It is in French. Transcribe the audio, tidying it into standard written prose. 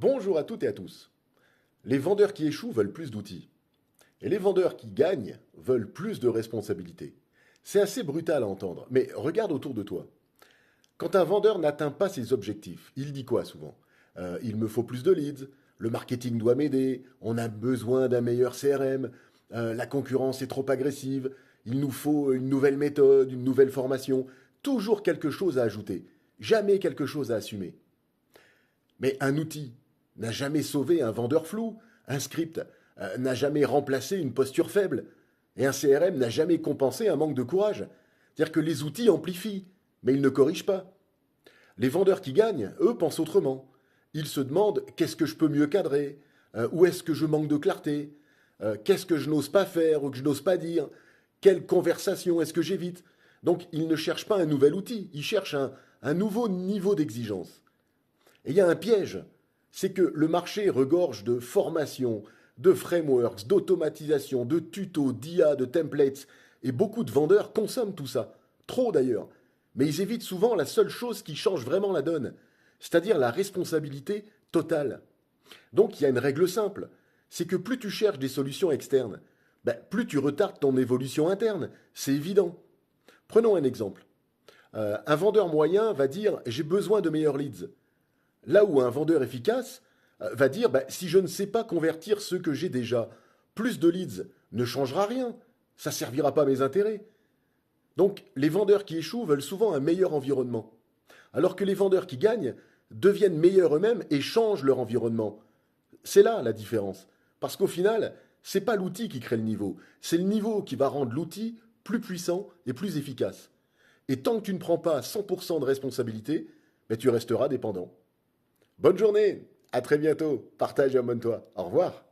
Bonjour à toutes et à tous. Les vendeurs qui échouent veulent plus d'outils. Et les vendeurs qui gagnent veulent plus de responsabilités. C'est assez brutal à entendre, mais regarde autour de toi. Quand un vendeur n'atteint pas ses objectifs, il dit quoi souvent? Il me faut plus de leads, le marketing doit m'aider, on a besoin d'un meilleur CRM, la concurrence est trop agressive, il nous faut une nouvelle méthode, une nouvelle formation, toujours quelque chose à ajouter, jamais quelque chose à assumer. Mais un outil n'a jamais sauvé un vendeur flou, un script n'a jamais remplacé une posture faible, et un CRM n'a jamais compensé un manque de courage. C'est-à-dire que les outils amplifient, mais ils ne corrigent pas. Les vendeurs qui gagnent, eux, pensent autrement. Ils se demandent qu'est-ce que je peux mieux cadrer, où est-ce que je manque de clarté, qu'est-ce que je n'ose pas faire ou que je n'ose pas dire, quelle conversation est-ce que j'évite. Donc ils ne cherchent pas un nouvel outil, ils cherchent un nouveau niveau d'exigence. Et il y a un piège, c'est que le marché regorge de formations, de frameworks, d'automatisation, de tutos, d'IA, de templates, et beaucoup de vendeurs consomment tout ça, trop d'ailleurs. Mais ils évitent souvent la seule chose qui change vraiment la donne, c'est-à-dire la responsabilité totale. Donc il y a une règle simple, c'est que plus tu cherches des solutions externes, plus tu retardes ton évolution interne, c'est évident. Prenons un exemple. Un vendeur moyen va dire j'ai besoin de meilleurs leads. Là où un vendeur efficace va dire si je ne sais pas convertir ceux que j'ai déjà, plus de leads ne changera rien, ça ne servira pas à mes intérêts. Donc les vendeurs qui échouent veulent souvent un meilleur environnement, alors que les vendeurs qui gagnent deviennent meilleurs eux-mêmes et changent leur environnement. C'est là la différence. Parce qu'au final, c'est pas l'outil qui crée le niveau, c'est le niveau qui va rendre l'outil plus puissant et plus efficace. Et tant que tu ne prends pas 100% de responsabilité, tu resteras dépendant. Bonne journée, à très bientôt, partage et abonne-toi. Au revoir.